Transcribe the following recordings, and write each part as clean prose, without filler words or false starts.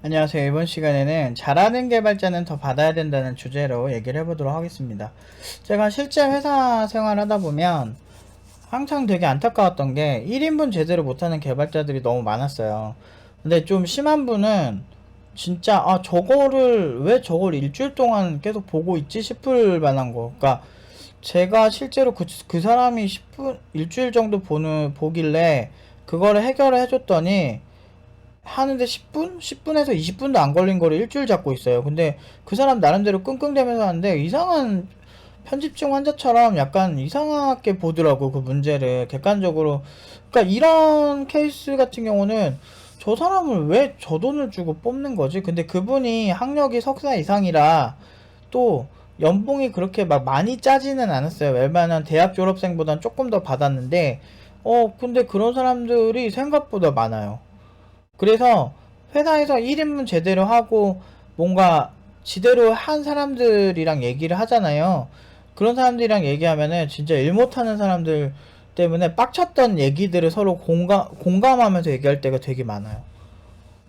안녕하세요. 이번 시간에는 잘하는 개발자는 더 받아야 된다는 주제로 얘기를 해보도록 하겠습니다. 제가 실제 회사 생활 하다 보면 항상 되게 안타까웠던 게 1인분 제대로 못하는 개발자들이 너무 많았어요. 근데 좀 심한 분은 진짜 저거를 왜 저걸 일주일 동안 계속 보고 있지 싶을 만한 거. 그러니까 제가 실제로 그 사람이 10분 일주일 정도 보길래 그거를 해결을 해줬더니 하는데 10분? 10분에서 20분도 안 걸린 거를 일주일 잡고 있어요. 근데 그 사람 나름대로 끙끙대면서 하는데 이상한 편집증 환자처럼 약간 이상하게 보더라고, 그 문제를 객관적으로. 그러니까 이런 케이스 같은 경우는 저 사람을 왜 저 돈을 주고 뽑는 거지? 근데 그분이 학력이 석사 이상이라 또 연봉이 그렇게 막 많이 짜지는 않았어요. 웬만한 대학 졸업생보단 조금 더 받았는데 근데 그런 사람들이 생각보다 많아요. 그래서 회사에서 1인분 제대로 하고 뭔가 지대로 한 사람들이랑 얘기를 하잖아요. 그런 사람들이랑 얘기하면은 진짜 일 못하는 사람들 때문에 빡쳤던 얘기들을 서로 공감하면서 얘기할 때가 되게 많아요.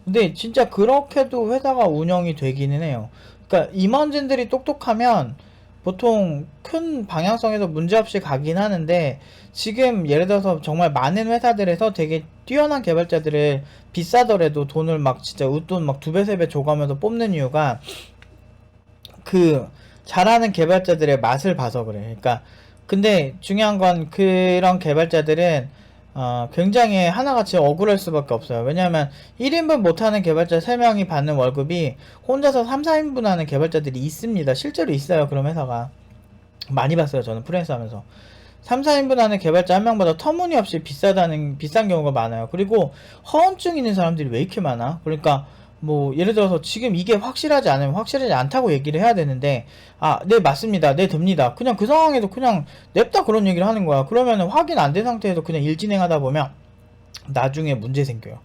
근데 진짜 그렇게도 회사가 운영이 되기는 해요. 그러니까 임원진들이 똑똑하면 보통 큰 방향성에서 문제없이 가긴 하는데, 지금 예를 들어서 정말 많은 회사들에서 되게 뛰어난 개발자들을 비싸더라도 돈을 막 진짜 웃돈 막 두 배 세 배 줘가면서 뽑는 이유가 그 잘하는 개발자들의 맛을 봐서 그래. 그러니까 근데 중요한 건 그런 개발자들은 굉장히 하나같이 억울할 수밖에 없어요. 왜냐하면 1인분 못하는 개발자 3명이 받는 월급이 혼자서 3, 4인분 하는 개발자들이 있습니다. 실제로 있어요. 그런 회사가 많이 봤어요. 저는 프리랜서 하면서 3, 4인분 하는 개발자 한 명보다 터무니없이 비싼 경우가 많아요. 그리고 허언증 있는 사람들이 왜 이렇게 많아? 그러니까 뭐 예를 들어서 지금 이게 확실하지 않으면 확실하지 않다고 얘기를 해야 되는데, 네 맞습니다, 네 됩니다, 그냥 그 상황에도 그냥 냅다 그런 얘기를 하는 거야. 그러면 확인 안 된 상태에서 그냥 일 진행하다 보면 나중에 문제 생겨요.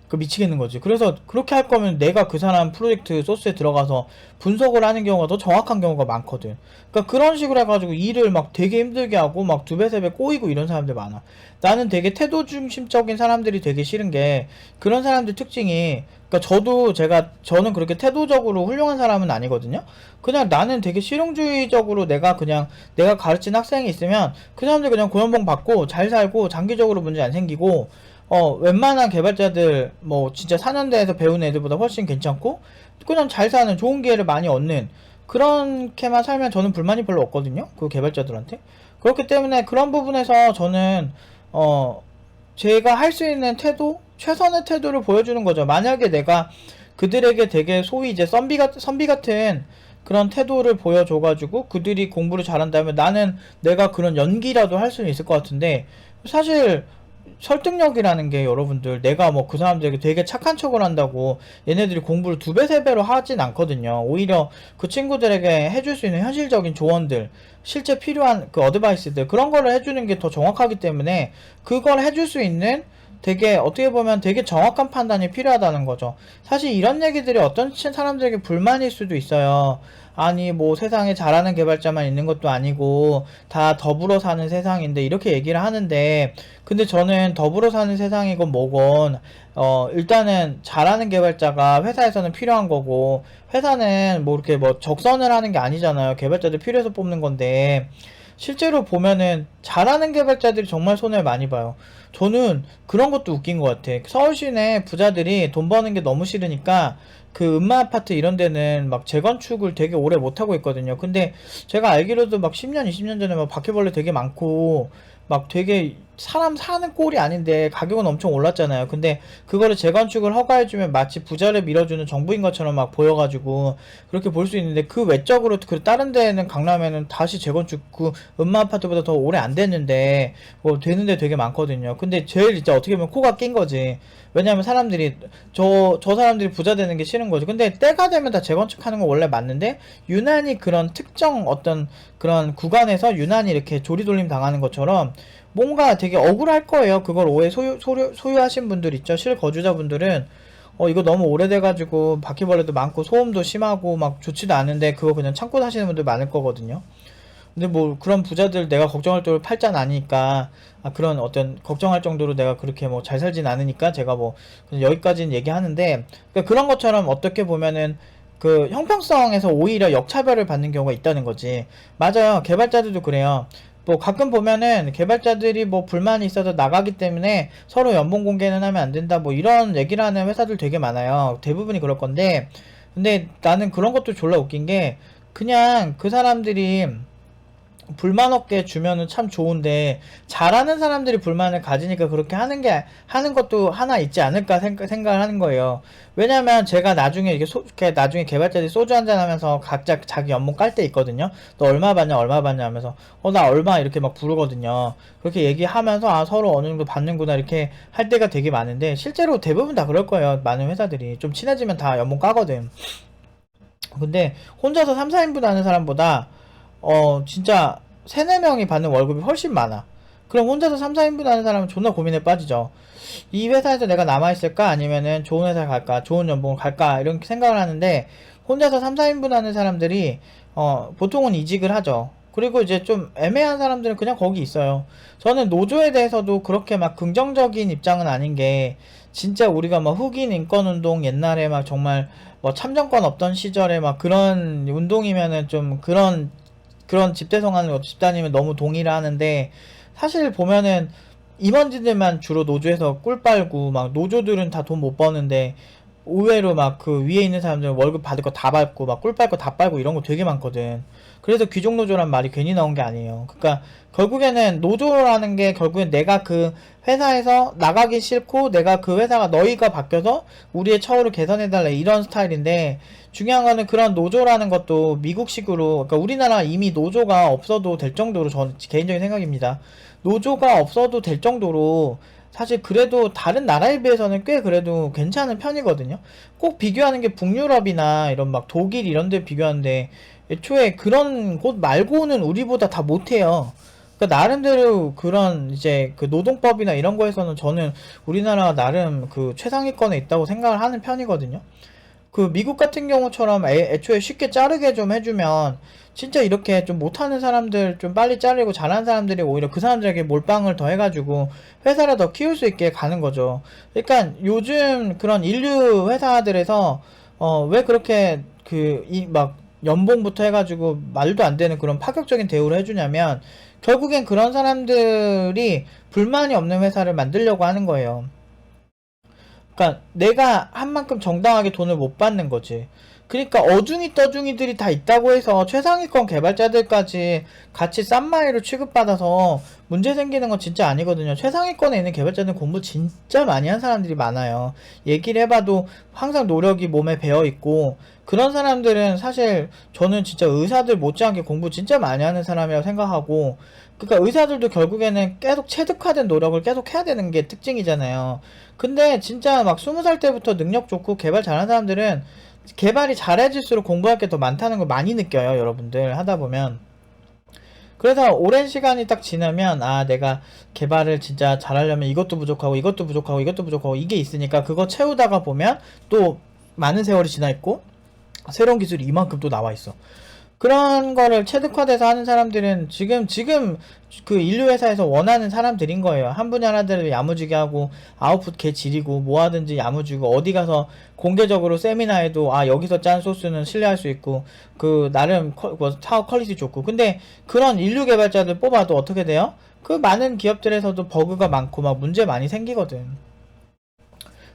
그 미치겠는 거지. 그래서 그렇게 할 거면 내가 그 사람 프로젝트 소스에 들어가서 분석을 하는 경우가 더 정확한 경우가 많거든. 그러니까 그런 식으로 해가지고 일을 막 되게 힘들게 하고 막 두 배, 세 배 꼬이고 이런 사람들 많아. 나는 되게 태도 중심적인 사람들이 되게 싫은 게, 그런 사람들 특징이, 그러니까 저는 그렇게 태도적으로 훌륭한 사람은 아니거든요. 그냥 나는 되게 실용주의적으로 내가 가르친 학생이 있으면 그 사람들 그냥 고연봉 받고 잘 살고 장기적으로 문제 안 생기고, 웬만한 개발자들, 뭐, 진짜 4년대에서 배운 애들보다 훨씬 괜찮고, 그냥 잘 사는, 좋은 기회를 많이 얻는, 그렇게만 살면 저는 불만이 별로 없거든요? 그 개발자들한테. 그렇기 때문에 그런 부분에서 저는, 제가 할 수 있는 태도? 최선의 태도를 보여주는 거죠. 만약에 내가 그들에게 되게 소위 이제 선비 같은 그런 태도를 보여줘가지고 그들이 공부를 잘한다면 나는 내가 그런 연기라도 할 수는 있을 것 같은데, 사실 설득력이라는 게, 여러분들, 내가 뭐 그 사람들에게 되게 착한 척을 한다고 얘네들이 공부를 두 배, 세 배로 하진 않거든요. 오히려 그 친구들에게 해줄 수 있는 현실적인 조언들, 실제 필요한 그 어드바이스들, 그런 거를 해주는 게 더 정확하기 때문에 그걸 해줄 수 있는, 되게 어떻게 보면 되게 정확한 판단이 필요하다는 거죠. 사실 이런 얘기들이 어떤 사람들에게 불만일 수도 있어요. 아니 뭐 세상에 잘하는 개발자만 있는 것도 아니고 다 더불어 사는 세상인데, 이렇게 얘기를 하는데, 근데 저는 더불어 사는 세상이건 뭐건 일단은 잘하는 개발자가 회사에서는 필요한 거고, 회사는 뭐 이렇게 뭐 적선을 하는 게 아니잖아요. 개발자들 필요해서 뽑는 건데, 실제로 보면은 잘하는 개발자들이 정말 손해를 많이 봐요. 저는 그런 것도 웃긴 것 같아. 서울 시내 부자들이 돈 버는 게 너무 싫으니까 그 음마 아파트 이런 데는 막 재건축을 되게 오래 못 하고 있거든요. 근데 제가 알기로도 막 10년, 20년 전에 막 바퀴벌레 되게 많고 막 되게 사람 사는 꼴이 아닌데 가격은 엄청 올랐잖아요. 근데 그거를 재건축을 허가해주면 마치 부자를 밀어주는 정부인 것처럼 막 보여가지고 그렇게 볼 수 있는데, 그 외적으로 그 다른 데는, 강남에는 다시 재건축, 그 음마 아파트보다 더 오래 안 됐는데 되는데 되게 많거든요. 근데 제일 진짜 어떻게 보면 코가 낀 거지. 왜냐면 사람들이 저 사람들이 부자 되는 게 싫은 거죠. 근데 때가 되면 다 재건축하는 건 원래 맞는데, 유난히 그런 특정 어떤 그런 구간에서 유난히 이렇게 조리돌림 당하는 것처럼 뭔가 되게 억울할 거예요. 그걸 오해 소유하신 분들 있죠. 실거주자분들은 이거 너무 오래돼가지고 바퀴벌레도 많고 소음도 심하고 막 좋지도 않은데 그거 그냥 참고 사시는 분들 많을 거거든요. 근데 뭐 그런 부자들 내가 걱정할 정도로 팔자는 아니니까, 그런 어떤 걱정할 정도로 내가 그렇게 뭐 잘 살진 않으니까 제가 뭐 그냥 여기까지는 얘기하는데, 그러니까 그런 것처럼 어떻게 보면은 그 형평성에서 오히려 역차별을 받는 경우가 있다는 거지. 맞아요. 개발자들도 그래요. 뭐 가끔 보면은 개발자들이 뭐 불만이 있어서 나가기 때문에 서로 연봉 공개는 하면 안 된다, 뭐 이런 얘기를 하는 회사들 되게 많아요. 대부분이 그럴 건데, 근데 나는 그런 것도 졸라 웃긴 게, 그냥 그 사람들이 불만 없게 주면은 참 좋은데, 잘하는 사람들이 불만을 가지니까 그렇게 하는 것도 하나 있지 않을까 생각을 하는 거예요. 왜냐면 제가 나중에 이렇게 나중에 개발자들이 소주 한잔 하면서 각자 자기 연봉 깔 때 있거든요. 너 얼마 받냐, 얼마 받냐 하면서, 나 얼마, 이렇게 막 부르거든요. 그렇게 얘기하면서, 서로 어느 정도 받는구나, 이렇게 할 때가 되게 많은데, 실제로 대부분 다 그럴 거예요. 많은 회사들이. 좀 친해지면 다 연봉 까거든. 근데 혼자서 3, 4인분 하는 사람보다 진짜 3, 4명이 받는 월급이 훨씬 많아. 그럼 혼자서 3, 4인분 하는 사람은 존나 고민에 빠지죠. 이 회사에서 내가 남아있을까? 아니면은 좋은 회사에 갈까? 좋은 연봉을 갈까? 이런 생각을 하는데, 혼자서 3, 4인분 하는 사람들이 보통은 이직을 하죠. 그리고 이제 좀 애매한 사람들은 그냥 거기 있어요. 저는 노조에 대해서도 그렇게 막 긍정적인 입장은 아닌 게, 진짜 우리가 막 흑인 인권운동 옛날에 막 정말 뭐 참정권 없던 시절에 막 그런 운동이면은 좀 그런 집대성하는 집단이면 너무 동의를 하는데, 사실 보면은 임원진들만 주로 노조에서 꿀 빨고, 막 노조들은 다 돈 못 버는데 의외로 막 그 위에 있는 사람들은 월급 받을 거 다 받고 막 꿀 빨고 다 빨고 이런 거 되게 많거든. 그래서 귀족노조란 말이 괜히 나온 게 아니에요. 그러니까 결국에는 노조라는 게, 결국엔 내가 그 회사에서 나가기 싫고 내가 그 회사가 너희가 바뀌어서 우리의 처우를 개선해달라, 이런 스타일인데, 중요한 거는 그런 노조라는 것도 미국식으로, 그러니까 우리나라 이미 노조가 없어도 될 정도로, 저는 개인적인 생각입니다. 노조가 없어도 될 정도로 사실 그래도 다른 나라에 비해서는 꽤 그래도 괜찮은 편이거든요. 꼭 비교하는 게 북유럽이나 이런 막 독일 이런 데 비교하는데, 애초에 그런 곳 말고는 우리보다 다 못해요. 그러니까 나름대로 그런 이제 그 노동법이나 이런 거에서는 저는 우리나라가 나름 그 최상위권에 있다고 생각을 하는 편이거든요. 그 미국 같은 경우처럼 애초에 쉽게 자르게 좀 해주면, 진짜 이렇게 좀 못하는 사람들 좀 빨리 자르고 잘하는 사람들이 오히려 그 사람들에게 몰빵을 더 해가지고 회사를 더 키울 수 있게 가는 거죠. 그러니까 요즘 그런 인류 회사들에서 왜 그렇게 그 이 막 연봉부터 해가지고 말도 안 되는 그런 파격적인 대우를 해주냐면, 결국엔 그런 사람들이 불만이 없는 회사를 만들려고 하는 거예요. 그러니까 내가 한 만큼 정당하게 돈을 못 받는 거지. 그러니까 어중이 떠중이들이 다 있다고 해서 최상위권 개발자들까지 같이 싼 마이로 취급받아서 문제 생기는 건 진짜 아니거든요. 최상위권에 있는 개발자들은 공부 진짜 많이 한 사람들이 많아요. 얘기를 해봐도 항상 노력이 몸에 배어 있고, 그런 사람들은 사실 저는 진짜 의사들 못지않게 공부 진짜 많이 하는 사람이라고 생각하고, 그러니까 의사들도 결국에는 계속 체득화된 노력을 계속 해야 되는 게 특징이잖아요. 근데 진짜 막 20살 때부터 능력 좋고 개발 잘하는 사람들은 개발이 잘해질수록 공부할 게 더 많다는 걸 많이 느껴요, 여러분들 하다 보면. 그래서 오랜 시간이 딱 지나면, 내가 개발을 진짜 잘하려면 이것도 부족하고 이것도 부족하고 이것도 부족하고 이게 있으니까 그거 채우다가 보면 또 많은 세월이 지나 있고 새로운 기술이 이만큼 또 나와 있어. 그런 거를 체득화돼서 하는 사람들은 지금 그 인류 회사에서 원하는 사람들인 거예요. 한 분야 하나대로 야무지게 하고 아웃풋 개 지리고 뭐 하든지 야무지고, 어디 가서 공개적으로 세미나에도 여기서 짠 소스는 신뢰할 수 있고, 그 나름 사업 퀄리티 좋고. 근데 그런 인류 개발자들 뽑아도 어떻게 돼요? 그 많은 기업들에서도 버그가 많고 막 문제 많이 생기거든.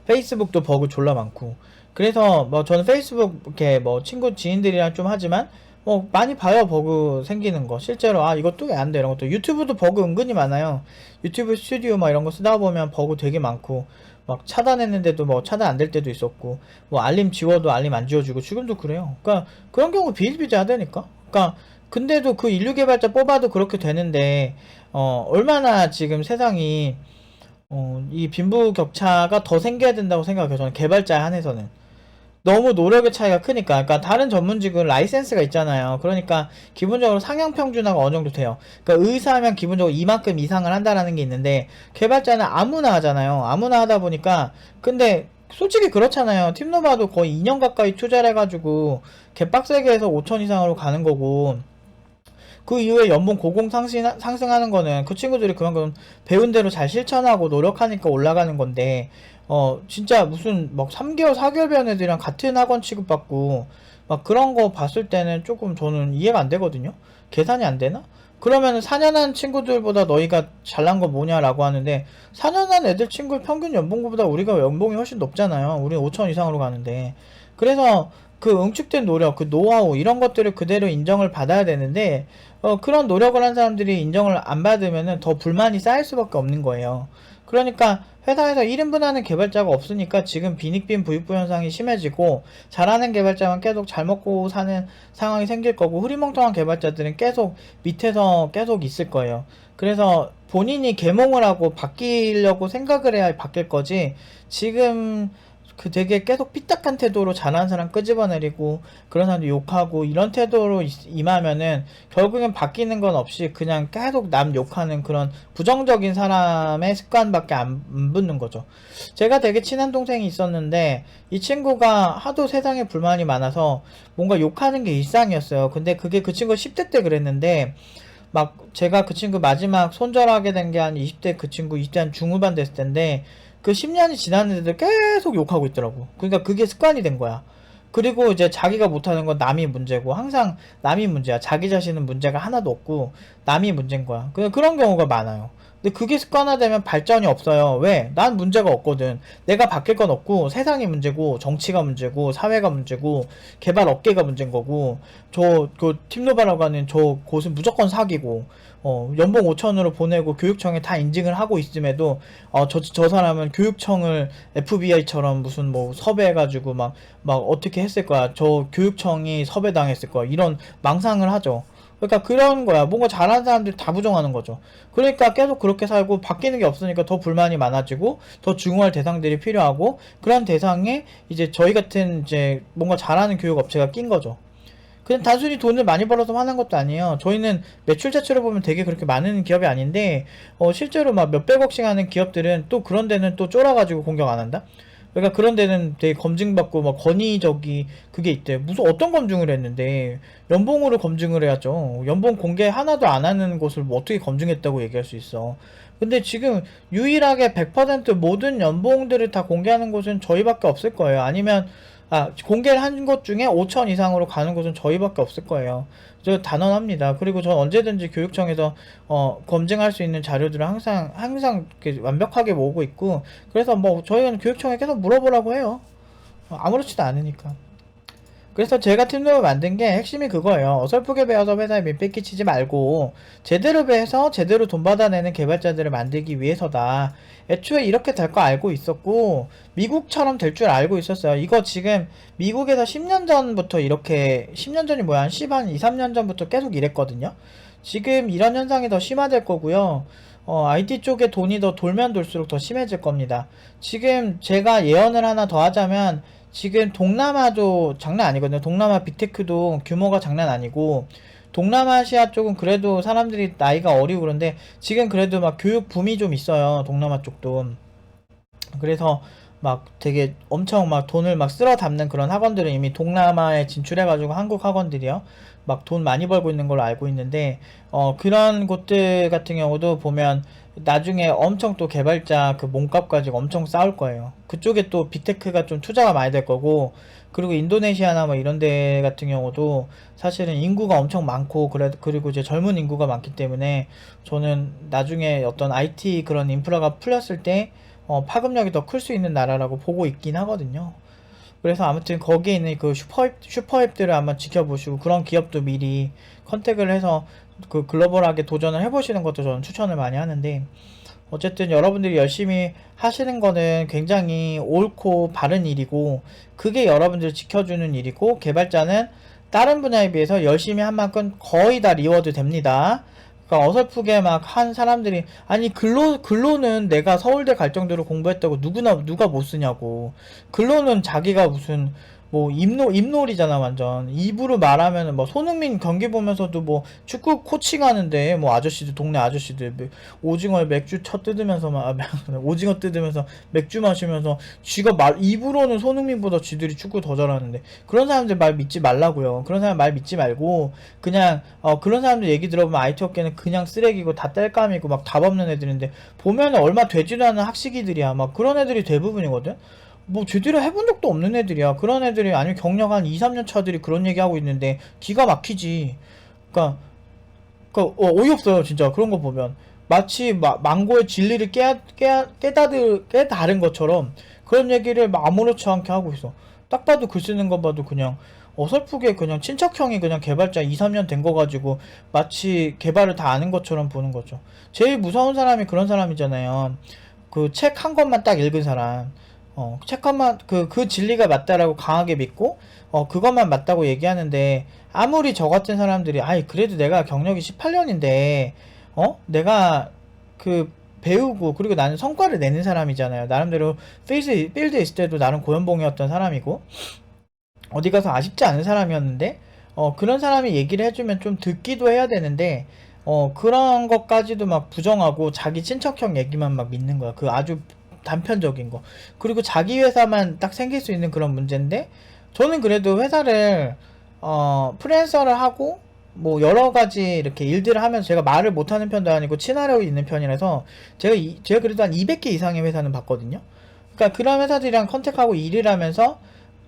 페이스북도 버그 졸라 많고. 그래서 뭐 저는 페이스북 이렇게 뭐 친구 지인들이랑 좀 하지만, 뭐 많이 봐요, 버그 생기는 거. 실제로 이것도 왜 안 돼, 이런 것도. 유튜브도 버그 은근히 많아요. 유튜브 스튜디오 막 이런 거 쓰다 보면 버그 되게 많고, 막 차단했는데도 뭐 차단 안 될 때도 있었고, 뭐 알림 지워도 알림 안 지워주고, 지금도 그래요. 그러니까 그런 경우 비일비재하다니까. 그러니까 근데도 그 인류 개발자 뽑아도 그렇게 되는데, 얼마나 지금 세상이 이 빈부격차가 더 생겨야 된다고 생각해요, 저는. 개발자에 한해서는 너무 노력의 차이가 크니까. 그러니까 다른 전문직은 라이센스가 있잖아요. 그러니까 기본적으로 상향 평준화가 어느 정도 돼요. 그러니까 의사하면 기본적으로 이만큼 이상을 한다라는 게 있는데, 개발자는 아무나 하잖아요. 아무나 하다 보니까. 근데 솔직히 그렇잖아요. 팀노바도 거의 2년 가까이 투자를 해가지고 개빡세게 해서 5천 이상으로 가는 거고, 그 이후에 연봉 고공 상승하는 거는 그 친구들이 그만큼 배운 대로 잘 실천하고 노력하니까 올라가는 건데, 진짜 무슨 막 3개월, 4개월 배운 애들이랑 같은 학원 취급받고, 막 그런 거 봤을 때는 조금 저는 이해가 안 되거든요. 계산이 안 되나? 그러면 4년한 친구들보다 너희가 잘난 거 뭐냐라고 하는데, 4년한 애들 친구 평균 연봉보다 우리가 연봉이 훨씬 높잖아요. 우리는 5천 이상으로 가는데. 그래서 그 응축된 노력, 그 노하우 이런 것들을 그대로 인정을 받아야 되는데, 그런 노력을 한 사람들이 인정을 안 받으면은 더 불만이 쌓일 수밖에 없는 거예요. 그러니까 회사에서 1인분 하는 개발자가 없으니까 지금 빈익빈 부익부 현상이 심해지고, 잘하는 개발자만 계속 잘 먹고 사는 상황이 생길 거고, 흐리멍텅한 개발자들은 계속 밑에서 계속 있을 거예요. 그래서 본인이 계몽을 하고 바뀌려고 생각을 해야 바뀔 거지, 지금 그 되게 계속 삐딱한 태도로 잘하는 사람 끄집어내리고 그런 사람도 욕하고 이런 태도로 임하면은 결국엔 바뀌는 건 없이 그냥 계속 남 욕하는 그런 부정적인 사람의 습관밖에 안 붙는 거죠. 제가 되게 친한 동생이 있었는데 이 친구가 하도 세상에 불만이 많아서 뭔가 욕하는 게 일상이었어요. 근데 그게 그 친구가 10대 때 그랬는데, 막 제가 그 친구 마지막 손절하게 된 게 한 20대, 그 친구 20대 한 중후반 됐을 텐데, 그 10년이 지났는데도 계속 욕하고 있더라고. 그러니까 그게 습관이 된 거야. 그리고 이제 자기가 못하는 건 남이 문제고, 항상 남이 문제야. 자기 자신은 문제가 하나도 없고 남이 문제인 거야. 그런 경우가 많아요. 근데 그게 습관화되면 발전이 없어요. 왜? 난 문제가 없거든. 내가 바뀔 건 없고, 세상이 문제고, 정치가 문제고, 사회가 문제고, 개발 업계가 문제인 거고, 그 팀노바라고 하는 저 곳은 무조건 사기고, 연봉 5천으로 보내고 교육청에 다 인증을 하고 있음에도, 저 사람은 교육청을 FBI처럼 무슨 뭐 섭외해가지고 막 어떻게 했을 거야. 저 교육청이 섭외당했을 거야. 이런 망상을 하죠. 그러니까 그런 거야. 뭔가 잘하는 사람들이 다 부정하는 거죠. 그러니까 계속 그렇게 살고 바뀌는 게 없으니까 더 불만이 많아지고 더 중후할 대상들이 필요하고, 그런 대상에 이제 저희 같은 이제 뭔가 잘하는 교육 업체가 낀 거죠. 그냥 단순히 돈을 많이 벌어서 화난 것도 아니에요. 저희는 매출 자체로 보면 되게 그렇게 많은 기업이 아닌데, 실제로 막 몇백억씩 하는 기업들은 또 그런 데는 또 쫄아가지고 공격 안 한다? 그러니까 그런 데는 되게 검증받고 막 권위적이 그게 있대. 무슨 어떤 검증을 했는데 연봉으로 검증을 해야죠. 연봉 공개 하나도 안 하는 곳을 뭐 어떻게 검증했다고 얘기할 수 있어. 근데 지금 유일하게 100% 모든 연봉들을 다 공개하는 곳은 저희밖에 없을 거예요. 아니면 공개를 한 곳 중에 5천 이상으로 가는 곳은 저희밖에 없을 거예요. 저 단언합니다. 그리고 전 언제든지 교육청에서 검증할 수 있는 자료들을 항상 이렇게 완벽하게 모으고 있고, 그래서 뭐 저희는 교육청에 계속 물어보라고 해요. 아무렇지도 않으니까. 그래서 제가 팀노를 만든 게 핵심이 그거예요. 어설프게 배워서 회사에 민폐 끼치지 말고 제대로 배워서 제대로 돈 받아내는 개발자들을 만들기 위해서다. 애초에 이렇게 될 거 알고 있었고 미국처럼 될 줄 알고 있었어요. 이거 지금 미국에서 10년 전부터 이렇게, 10년 전이 뭐야, 한 2, 3년 전부터 계속 이랬거든요. 지금 이런 현상이 더 심화될 거고요. IT 쪽에 돈이 더 돌면 돌수록 더 심해질 겁니다. 지금 제가 예언을 하나 더 하자면, 지금 동남아도 장난 아니거든요. 동남아 빅테크도 규모가 장난 아니고, 동남아시아 쪽은 그래도 사람들이 나이가 어리고 그런데 지금 그래도 막 교육 붐이 좀 있어요. 동남아 쪽도. 그래서 막 되게 엄청 막 돈을 막 쓸어 담는 그런 학원들은 이미 동남아에 진출해가지고, 한국 학원들이요, 막 돈 많이 벌고 있는 걸로 알고 있는데, 그런 곳들 같은 경우도 보면 나중에 엄청 또 개발자 그 몸값 가지고 엄청 싸울 거예요. 그쪽에 또 빅테크가 좀 투자가 많이 될 거고, 그리고 인도네시아나 뭐 이런 데 같은 경우도 사실은 인구가 엄청 많고, 그리고 이제 젊은 인구가 많기 때문에 저는 나중에 어떤 IT 그런 인프라가 풀렸을 때 파급력이 더 클 수 있는 나라라고 보고 있긴 하거든요. 그래서 아무튼 거기에 있는 그 슈퍼앱들을 한번 지켜보시고, 그런 기업도 미리 컨택을 해서 그 글로벌하게 도전을 해보시는 것도 저는 추천을 많이 하는데, 어쨌든 여러분들이 열심히 하시는 거는 굉장히 옳고 바른 일이고, 그게 여러분들을 지켜주는 일이고, 개발자는 다른 분야에 비해서 열심히 한 만큼 거의 다 리워드 됩니다. 그러니까 어설프게 막 한 사람들이, 아니 근로는 내가 서울대 갈 정도로 공부했다고 누가 못 쓰냐고. 근로는 자기가 무슨 뭐 입놀이잖아 완전. 입으로 말하면은 뭐 손흥민 경기 보면서도 뭐 축구 코칭하는데 뭐 아저씨들 동네 아저씨들 오징어에 맥주 쳐 뜯으면서 막 오징어 뜯으면서 맥주 마시면서 쥐가 말 입으로는 손흥민보다 쥐들이 축구 더 잘하는데 그런 사람들 말 믿지 말라고요. 그런 사람 말 믿지 말고 그냥 그런 사람들 얘기 들어보면 IT 업계는 그냥 쓰레기고 다 땔감이고 막 답 없는 애들인데 보면은 얼마 되지도 않은 학식이들이야. 막 그런 애들이 대부분이거든. 뭐 제대로 해본 적도 없는 애들이야. 그런 애들이 아니면 경력 한 2, 3년 차들이 그런 얘기 하고 있는데 기가 막히지. 그러니까 어이없어요 진짜 그런 거 보면. 마치 망고의 진리를 깨달은 것처럼 그런 얘기를 막 아무렇지 않게 하고 있어. 딱 봐도 글 쓰는 거 봐도 그냥 어설프게 그냥 친척형이 그냥 개발자 2, 3년 된 거 가지고 마치 개발을 다 아는 것처럼 보는 거죠. 제일 무서운 사람이 그런 사람이잖아요. 그 책 한 권만 딱 읽은 사람. 책 한만 그 진리가 맞다라고 강하게 믿고 그것만 맞다고 얘기하는데 아무리 저 같은 사람들이 아이 그래도 내가 경력이 18년인데 내가 그 배우고 그리고 나는 성과를 내는 사람이잖아요. 나름대로 필드에 있을 때도 나름 고연봉이었던 사람이고 어디 가서 아쉽지 않은 사람이었는데 그런 사람이 얘기를 해주면 좀 듣기도 해야 되는데 그런 것까지도 막 부정하고 자기 친척형 얘기만 막 믿는 거야. 그 아주 단편적인 거. 그리고 자기 회사만 딱 생길 수 있는 그런 문제인데 저는 그래도 회사를 프리랜서를 하고 뭐 여러 가지 이렇게 일들을 하면서 제가 말을 못하는 편도 아니고 친화력이 있는 편이라서 제가 그래도 한 200개 이상의 회사는 봤거든요. 그러니까 그런 회사들이랑 컨택하고 일을 하면서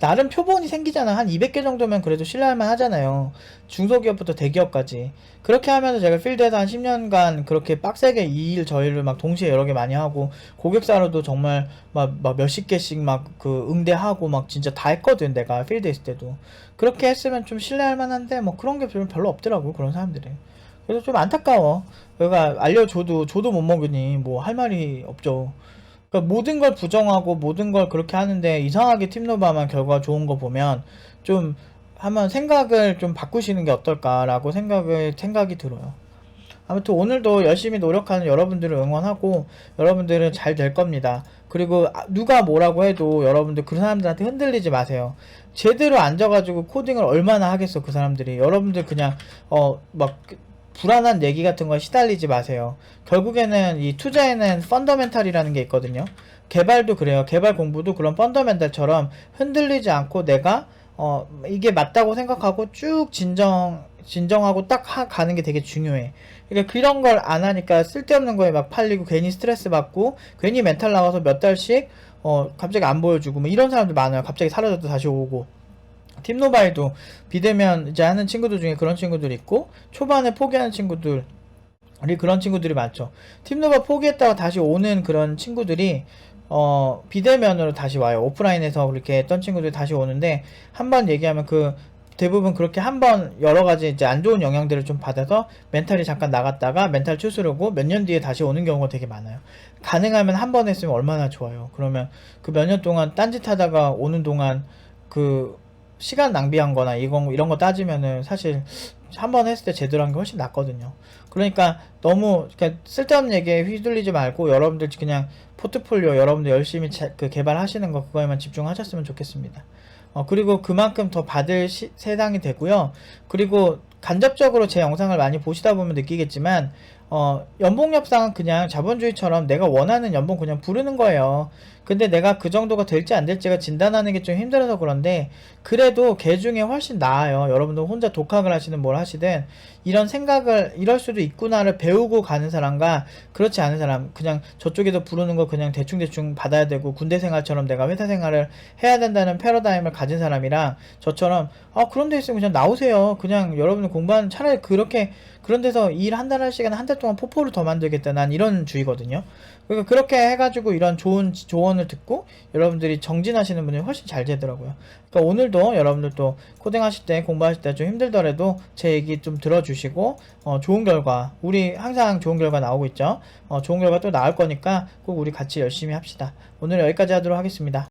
나름 표본이 생기잖아. 한 200개 정도면 그래도 신뢰할만 하잖아요. 중소기업부터 대기업까지. 그렇게 하면서 제가 필드에서 한 10년간 그렇게 빡세게 이 일 저 일을 막 동시에 여러 개 많이 하고 고객사로도 정말 막 몇십 개씩 막 그 응대하고 막 진짜 다 했거든. 내가 필드에 있을 때도. 그렇게 했으면 좀 신뢰할 만한데 뭐 그런 게 별로 없더라고. 그런 사람들이. 그래서 좀 안타까워. 내가 알려줘도 저도 못 먹으니 뭐 할 말이 없죠. 그러니까 모든 걸 부정하고 모든 걸 그렇게 하는데 이상하게 팀노바만 결과가 좋은 거 보면 좀 한번 생각을 좀 바꾸시는 게 어떨까라고 생각이 들어요. 아무튼 오늘도 열심히 노력하는 여러분들을 응원하고 여러분들은 잘 될 겁니다. 그리고 누가 뭐라고 해도 여러분들 그 사람들한테 흔들리지 마세요. 제대로 앉아가지고 코딩을 얼마나 하겠어 그 사람들이. 여러분들 그냥 막 불안한 얘기 같은 거 시달리지 마세요. 결국에는 이 투자에는 펀더멘탈이라는 게 있거든요. 개발도 그래요. 개발 공부도 그런 펀더멘탈처럼 흔들리지 않고 내가 이게 맞다고 생각하고 쭉 진정하고 딱 가는 게 되게 중요해. 그러니까 그런 걸 안 하니까 쓸데없는 거에 막 팔리고 괜히 스트레스 받고 괜히 멘탈 나가서 몇 달씩 갑자기 안 보여주고 뭐 이런 사람들 많아요. 갑자기 사라졌다 다시 오고. 팀노바에도 비대면 이제 하는 친구들 중에 그런 친구들이 있고 초반에 포기하는 친구들이 그런 친구들이 많죠. 팀노바 포기했다가 다시 오는 그런 친구들이 비대면으로 다시 와요. 오프라인에서 그렇게 했던 친구들이 다시 오는데 한번 얘기하면 그 대부분 그렇게 한번 여러 가지 이제 안 좋은 영향들을 좀 받아서 멘탈이 잠깐 나갔다가 멘탈 추스르고 몇 년 뒤에 다시 오는 경우가 되게 많아요. 가능하면 한 번 했으면 얼마나 좋아요. 그러면 그 몇 년 동안 딴짓 하다가 오는 동안 그 시간 낭비한 거나 이런 거 따지면은 사실 한 번 했을 때 제대로 한 게 훨씬 낫거든요. 그러니까 너무 쓸데없는 얘기에 휘둘리지 말고 여러분들 그냥 포트폴리오 여러분들 열심히 그 개발하시는 거 그거에만 집중하셨으면 좋겠습니다. 그리고 그만큼 더 받을 세상이 되고요. 그리고 간접적으로 제 영상을 많이 보시다 보면 느끼겠지만 연봉 협상은 그냥 자본주의처럼 내가 원하는 연봉 그냥 부르는 거예요. 근데 내가 그 정도가 될지 안 될지가 진단하는 게 좀 힘들어서 그런데 그래도 걔 중에 훨씬 나아요. 여러분들 혼자 독학을 하시든 뭘 하시든 이런 생각을 이럴 수도 있구나를 배우고 가는 사람과 그렇지 않은 사람 그냥 저쪽에서 부르는 거 그냥 대충대충 받아야 되고 군대 생활처럼 내가 회사 생활을 해야 된다는 패러다임을 가진 사람이랑 저처럼 그런 데 있으면 그냥 나오세요. 그냥 여러분들 공부하는 차라리 그렇게 그런 데서 일 한 달 할 시간에 한 달 동안 포포를 더 만들겠다. 난 이런 주의거든요. 그러니까 그렇게 해가지고 이런 좋은 조언을 듣고 여러분들이 정진하시는 분이 훨씬 잘 되더라고요. 그러니까 오늘도 여러분들도 코딩 하실 때 공부하실 때 좀 힘들더라도 제 얘기 좀 들어주시고 좋은 결과 우리 항상 좋은 결과 나오고 있죠. 좋은 결과 또 나올 거니까 꼭 우리 같이 열심히 합시다. 오늘 여기까지 하도록 하겠습니다.